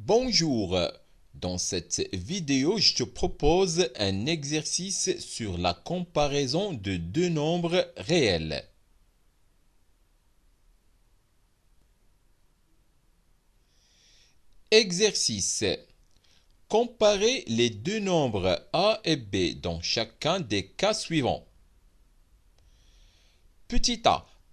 Bonjour, dans cette vidéo, je te propose un exercice sur la comparaison de deux nombres réels. Exercice. Comparer les deux nombres a et b dans chacun des cas suivants. Petit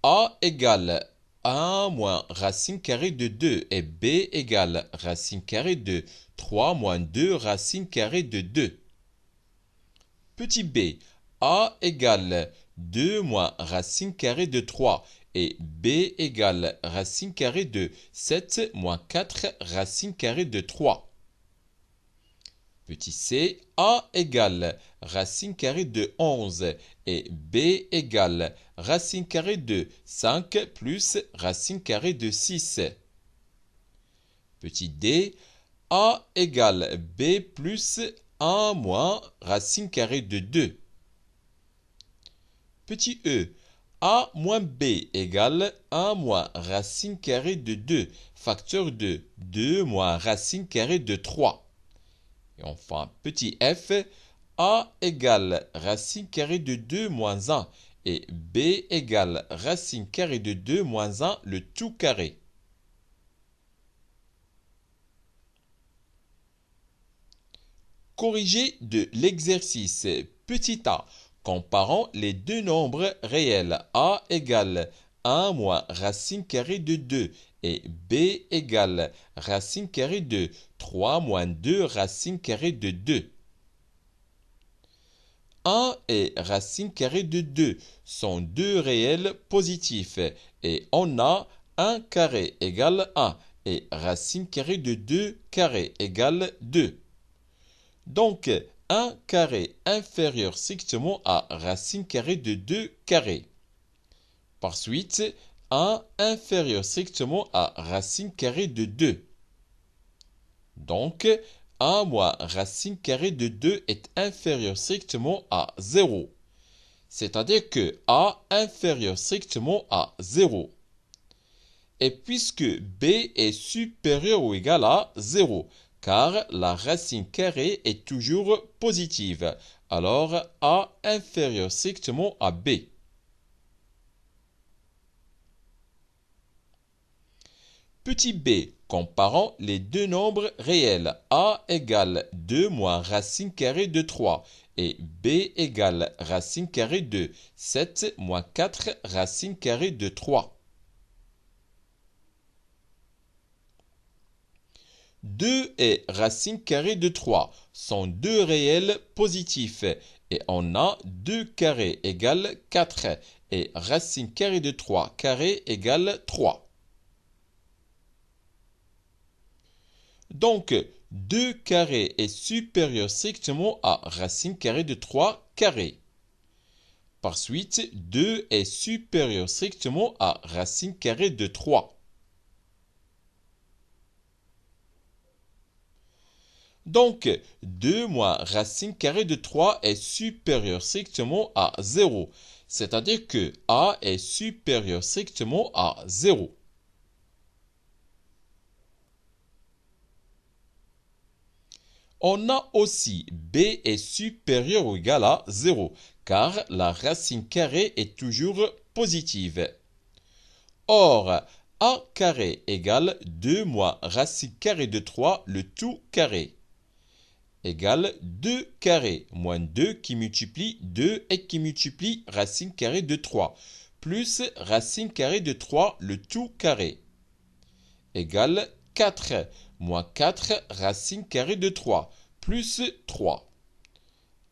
a égale 1 moins racine carrée de 2 et b égale racine carrée de 3 moins 2 racine carrée de 2. Petit b, a égale 2 moins racine carrée de 3 et b égale racine carrée de 7 moins 4 racine carrée de 3. Petit c, a égale racine carrée de 11 et b égale racine carrée de 5 plus racine carrée de 6. Petit d, a égale b plus 1 moins racine carrée de 2. Petit e, a moins b égale 1 moins racine carrée de 2, facteur de 2 moins racine carrée de 3. Et enfin, petit f, a égale racine carrée de 2 moins 1 et b égale racine carrée de 2 moins 1 le tout carré. Corrigé de l'exercice petit a, comparant les deux nombres réels a égale 1 moins racine carrée de 2 et b égale racine carrée de 3 moins 2 racine carrée de 2. 1 et racine carrée de 2 sont deux réels positifs et on a 1 carré égale 1 et racine carrée de 2 carré égale 2. Donc, 1 carré inférieur strictement à racine carrée de 2 carré. Par suite, 1 inférieur strictement à racine carrée de 2. Donc, 1 moins racine carrée de 2 est inférieur strictement à 0. C'est-à-dire que a inférieur strictement à 0. Et puisque b est supérieur ou égal à 0, car la racine carrée est toujours positive, alors a inférieur strictement à b. Petit b, comparant les deux nombres réels, a égale 2 moins racine carrée de 3 et b égale racine carrée de 7 moins 4 racine carrée de 3. 2 et racine carrée de 3 sont deux réels positifs et on a 2 carré égale 4 et racine carrée de 3 carré égale 3. Donc, 2 carré est supérieur strictement à racine carrée de 3 carré. Par suite, 2 est supérieur strictement à racine carrée de 3. Donc, 2 moins racine carrée de 3 est supérieur strictement à 0. C'est-à-dire que a est supérieur strictement à 0. On a aussi b est supérieur ou égal à 0, car la racine carrée est toujours positive. Or, a carré égale 2 moins racine carrée de 3, le tout carré, égale 2 carré moins 2 qui multiplie 2 et qui multiplie racine carrée de 3, plus racine carrée de 3, le tout carré, égale 4 moins 4 racine carrée de 3, plus 3,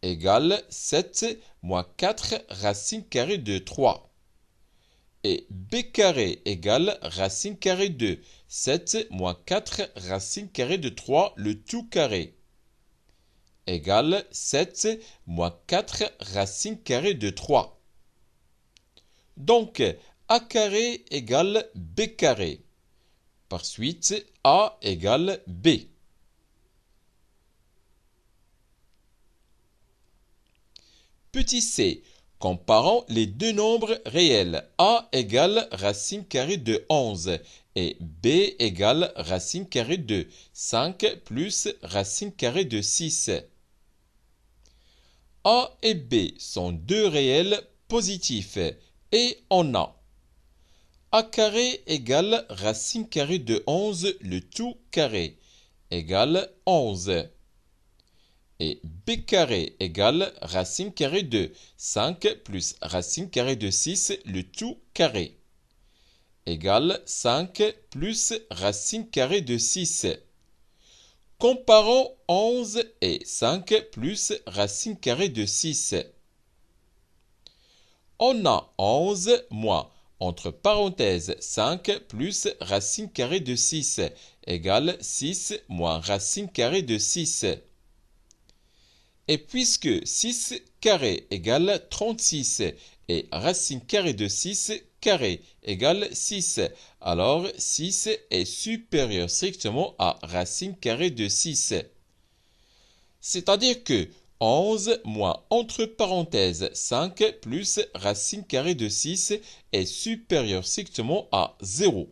égale 7 moins 4 racine carrée de 3. Et b carré égale racine carrée de 7 moins 4 racine carrée de 3, le tout carré, égale 7 moins 4 racine carrée de 3. Donc, a carré égale b carré. Par suite, a égale b. Petit c, Comparons les deux nombres réels. A égale racine carrée de 11 et B égale racine carrée de 5 plus racine carrée de 6. A et B sont deux réels positifs et on a A carré égale racine carrée de 11 le tout carré égale 11. Et b carré égale racine carrée de 5 plus racine carrée de 6 le tout carré égale 5 plus racine carrée de 6. Comparons 11 et 5 plus racine carrée de 6. On a 11 moins, entre parenthèses, 5 plus racine carrée de 6 égale 6 moins racine carrée de 6. Et puisque 6 carré égale 36 et racine carrée de 6 carré égale 6, alors 6 est supérieur strictement à racine carrée de 6. C'est-à-dire que 11 moins entre parenthèses 5 plus racine carrée de 6 est supérieur strictement à 0.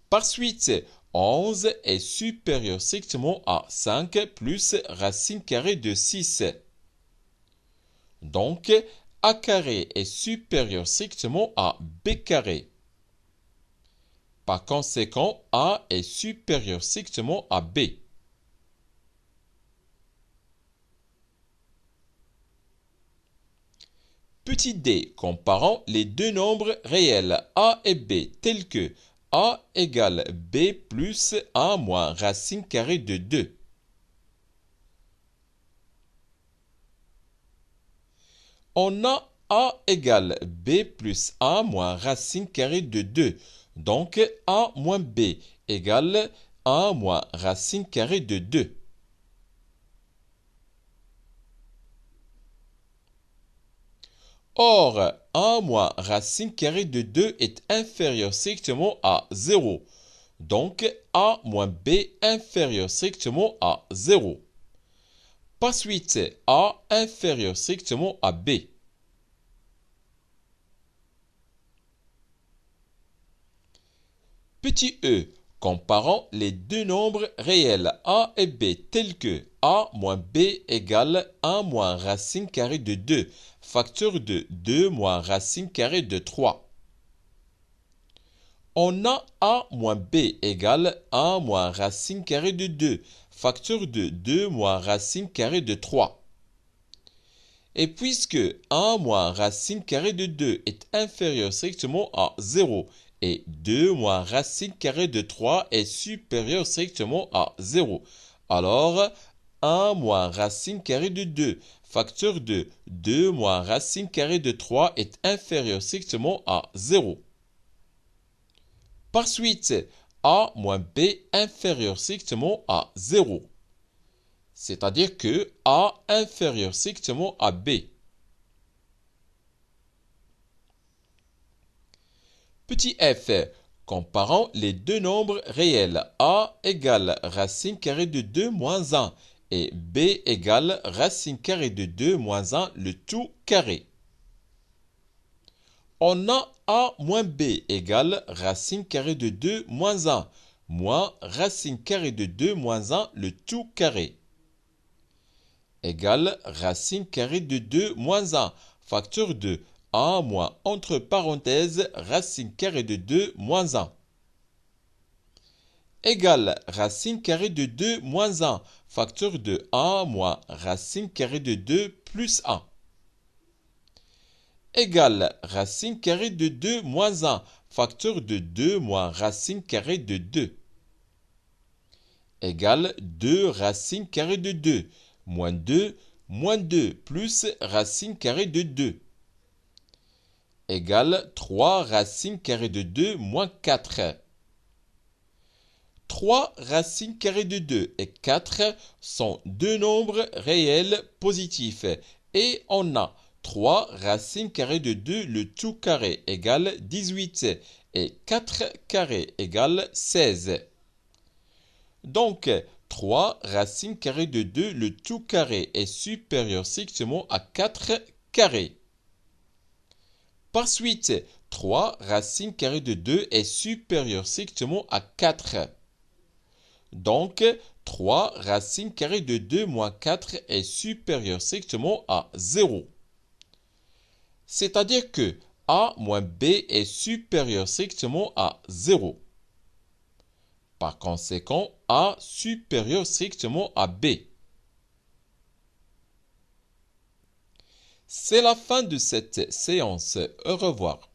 Par suite, 11 est supérieur strictement à 5 plus racine carrée de 6. Donc, A carré est supérieur strictement à B carré. Par conséquent, A est supérieur strictement à B. Petit d, comparant les deux nombres réels A et B tels que A égale B plus A moins racine carrée de 2. On a A égale B plus A moins racine carrée de 2. Donc A moins B égale A moins racine carrée de 2. Or, 1 moins racine carrée de 2 est inférieur strictement à 0. Donc, A moins B inférieur strictement à 0. Par suite, A inférieur strictement à B. Petit e, comparant les deux nombres réels A et B tels que A moins B égale 1 moins racine carrée de 2, facteur de 2 moins racine carrée de 3. On a A moins B égale 1 moins racine carrée de 2, facteur de 2 moins racine carrée de 3. Et puisque 1 moins racine carrée de 2 est inférieur strictement à 0 et 2 moins racine carrée de 3 est supérieur strictement à 0, alors 1 moins racine carrée de 2, facteur de 2 moins racine carrée de 3 est inférieur strictement à 0. Par suite, A moins B inférieur strictement à 0. C'est-à-dire que A inférieur strictement à B. Petit f, comparant les deux nombres réels A égale racine carrée de 2 moins 1 et B égale racine carrée de 2 moins 1 le tout carré. On a A moins B égale racine carrée de 2 moins 1 moins racine carrée de 2 moins 1 le tout carré égale racine carrée de 2 moins 1, facteur de 1 moins entre parenthèses racine carrée de 2 moins 1 égale racine carrée de 2 moins 1, facteur de 1 moins racine carrée de 2 plus 1 égale racine carrée de 2 moins 1, facteur de 2 moins racine carrée de 2 égale 2 racine carrée de 2 moins 2 plus racine carrée de 2 égale 3 racine carrée de 2 moins 4. 3 racine carrée de 2 et 4 sont deux nombres réels positifs et on a 3 racine carrée de 2 le tout carré égale 18 et 4 carré égale 16. Donc, 3 racine carrée de 2 le tout carré est supérieur strictement à 4 carré. Par suite, 3 racine carrée de 2 est supérieur strictement à 4. Donc, 3 racine carrée de 2 moins 4 est supérieur strictement à 0. C'est-à-dire que A moins B est supérieur strictement à 0. Par conséquent, A supérieur strictement à B. C'est la fin de cette séance. Au revoir.